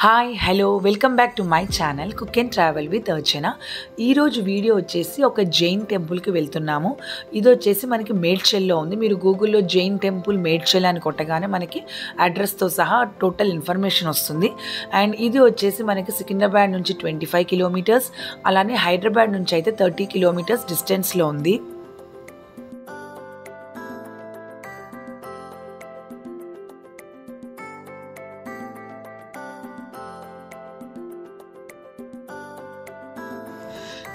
Hi hello welcome back to my channel cook and travel with Archana. ఈరోజు video వచ్చేసి ఒక జైన్ టెంపుల్కి వెళ్తున్నాము. ఇది వచ్చేసి మనకి మేడ్చల్లో ఉంది. మీరు గూగుల్లో జైన్ టెంపుల్ మేడ్చల్ అని కొట్టగానే మనకి అడ్రస్తో సహా టోటల్ ఇన్ఫర్మేషన్ వస్తుంది. అండ్ ఇది వచ్చేసి మనకి సికింద్రాబాద్ నుంచి 25 కిలోమీటర్స్, అలానే హైదరాబాద్ నుంచి అయితే 30 కిలోమీటర్స్ డిస్టెన్స్లో ఉంది.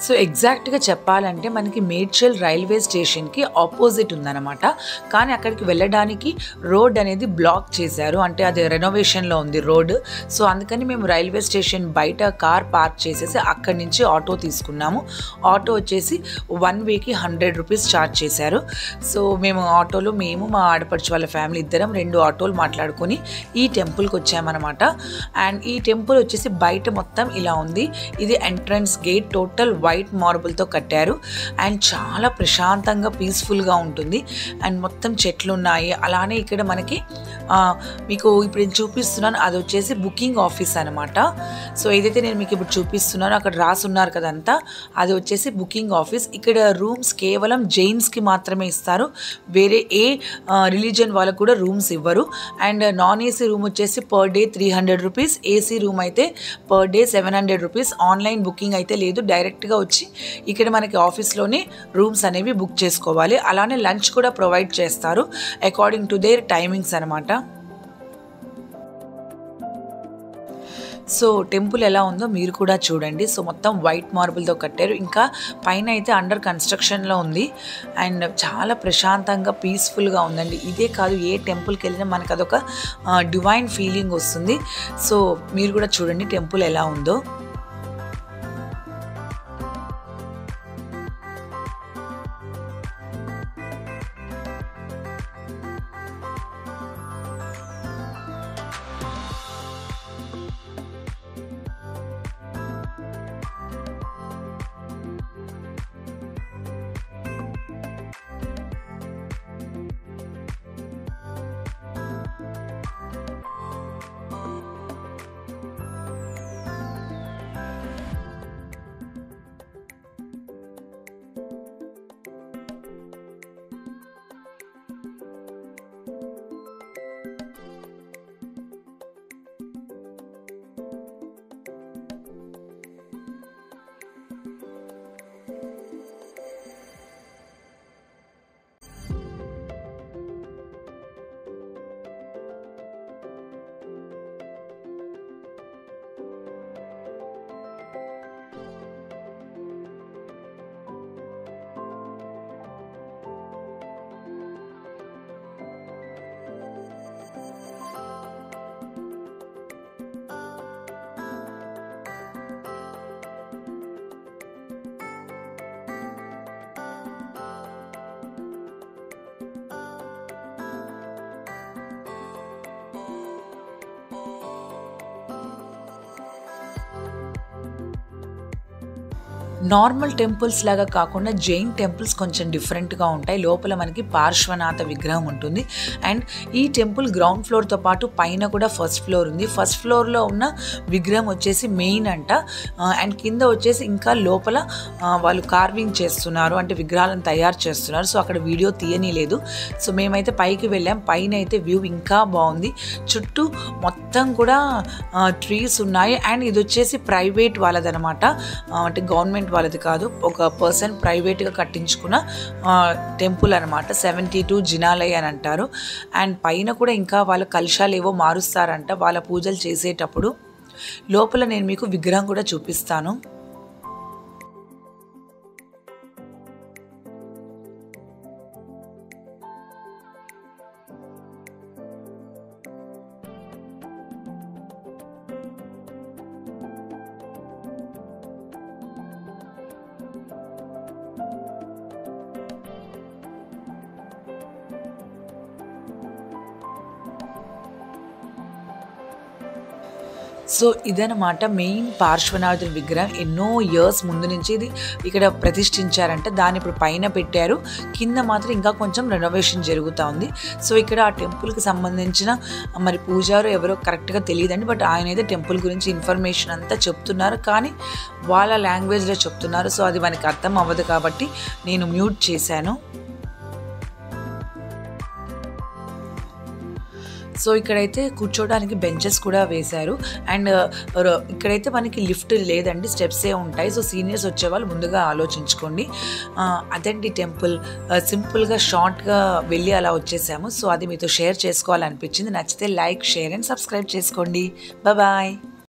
సో ఎగ్జాక్ట్గా చెప్పాలంటే మనకి మేడ్చల్ రైల్వే స్టేషన్కి ఆపోజిట్ ఉందన్నమాట. కానీ అక్కడికి వెళ్ళడానికి రోడ్ అనేది బ్లాక్ చేశారు, అంటే అది రెనోవేషన్లో ఉంది రోడ్. సో అందుకని మేము రైల్వే స్టేషన్ బయట కార్ పార్క్ చేసేసి అక్కడి నుంచి ఆటో తీసుకున్నాము. ఆటో వచ్చేసి 1 వేకి 100 రూపీస్ ఛార్జ్ చేశారు. సో మేము ఆటోలో మా ఆడపడుచు వాళ్ళ ఫ్యామిలీ ఇద్దరం 2 ఆటోలు మాట్లాడుకొని ఈ టెంపుల్కి వచ్చామన్నమాట. అండ్ ఈ టెంపుల్ వచ్చేసి బయట మొత్తం ఇలా ఉంది. ఇది ఎంట్రన్స్ గేట్ టోటల్ వైట్ మార్బుల్తో కట్టారు. అండ్ చాలా ప్రశాంతంగా పీస్ఫుల్గా ఉంటుంది. అండ్ మొత్తం చెట్లు ఉన్నాయి. అలానే ఇక్కడ మనకి మీకు ఇప్పుడు నేను చూపిస్తున్నాను, అది వచ్చేసి బుకింగ్ ఆఫీస్ అనమాట. సో ఏదైతే నేను మీకు ఇప్పుడు చూపిస్తున్నానో అక్కడ రాసున్నారు కదంతా, అది వచ్చేసి బుకింగ్ ఆఫీస్. ఇక్కడ రూమ్స్ కేవలం జైన్స్కి మాత్రమే ఇస్తారు, వేరే ఏ రిలీజన్ వాళ్ళకు కూడా రూమ్స్ ఇవ్వరు. అండ్ నాన్ ఏసీ రూమ్ వచ్చేసి per day 300 rupees, AC room అయితే per day 700 rupees. Online booking అయితే లేదు, డైరెక్ట్గా వచ్చి ఇక్కడ మనకి ఆఫీస్లోనే రూమ్స్ అనేవి బుక్ చేసుకోవాలి. అలానే లంచ్ కూడా ప్రొవైడ్ చేస్తారు అకార్డింగ్ టు దేర్ టైమింగ్స్ అనమాట. సో టెంపుల్ ఎలా ఉందో మీరు కూడా చూడండి. సో మొత్తం వైట్ మార్బుల్తో కట్టారు. ఇంకా పైన అయితే అండర్ కన్స్ట్రక్షన్లో ఉంది. అండ్ చాలా ప్రశాంతంగా పీస్ఫుల్గా ఉందండి. ఇదే కాదు, ఏ టెంపుల్కి వెళ్ళినా మనకు అదొక డివైన్ ఫీలింగ్ వస్తుంది. సో మీరు కూడా చూడండి టెంపుల్ ఎలా ఉందో. నార్మల్ టెంపుల్స్ లాగా కాకుండా జైన్ టెంపుల్స్ కొంచెం డిఫరెంట్గా ఉంటాయి. లోపల మనకి పార్శ్వనాథ విగ్రహం ఉంటుంది. అండ్ ఈ టెంపుల్ గ్రౌండ్ ఫ్లోర్తో పాటు పైన కూడా ఫస్ట్ ఫ్లోర్ ఉంది. ఫస్ట్ ఫ్లోర్లో ఉన్న విగ్రహం వచ్చేసి మెయిన్ అంట. అండ్ కింద వచ్చేసి ఇంకా లోపల వాళ్ళు కార్వింగ్ చేస్తున్నారు, అంటే విగ్రహాలను తయారు చేస్తున్నారు. సో అక్కడ వీడియో తీయనీలేదు. సో మేమైతే పైకి వెళ్ళాం. పైన అయితే వ్యూ ఇంకా బాగుంది. చుట్టూ మొత్తం కూడా ట్రీస్ ఉన్నాయి. అండ్ ఇది వచ్చేసి ప్రైవేట్ వాళ్ళదనమాట, అంటే గవర్నమెంట్ వాళ్ళది కాదు. ఒక పర్సన్ ప్రైవేట్గా కట్టించుకున్న టెంపుల్ అనమాట. 72 జినాలయ అని అంటారు. అండ్ పైన కూడా ఇంకా వాళ్ళ కలశాలు ఏవో మారుస్తారంట వాళ్ళ పూజలు చేసేటప్పుడు. లోపల నేను మీకు విగ్రహం కూడా చూపిస్తాను. సో ఇదనమాట మెయిన్ పార్శ్వనాథుని విగ్రహం. ఎన్నో ఇయర్స్ ముందు నుంచి ఇది ఇక్కడ ప్రతిష్ఠించారంట. దాన్ని ఇప్పుడు పైన పెట్టారు, కింద మాత్రం ఇంకా కొంచెం రెనోవేషన్ జరుగుతూ ఉంది. సో ఇక్కడ ఆ టెంపుల్కి సంబంధించిన మరి పూజారు ఎవరో కరెక్ట్గా తెలియదండి, బట్ ఆయన అయితే టెంపుల్ గురించి ఇన్ఫర్మేషన్ అంతా చెప్తున్నారు, కానీ వాళ్ళ లాంగ్వేజ్లో చెప్తున్నారు. సో అది మనకి అర్థం అవ్వదు కాబట్టి నేను మ్యూట్ చేశాను. సో ఇక్కడైతే కూర్చోడానికి బెంచెస్ కూడా వేశారు. అండ్ ఇక్కడైతే మనకి లిఫ్ట్ లేదండి, స్టెప్సే ఉంటాయి. సో సీనియర్స్ వచ్చేవాళ్ళు ముందుగా ఆలోచించుకోండి. అదండి టెంపుల్. సింపుల్గా షార్ట్గా వెళ్ళి అలా వచ్చేసాము. సో అది మీతో షేర్ చేసుకోవాలనిపించింది. నచ్చితే లైక్, షేర్ అండ్ సబ్స్క్రైబ్ చేసుకోండి. బాయ్.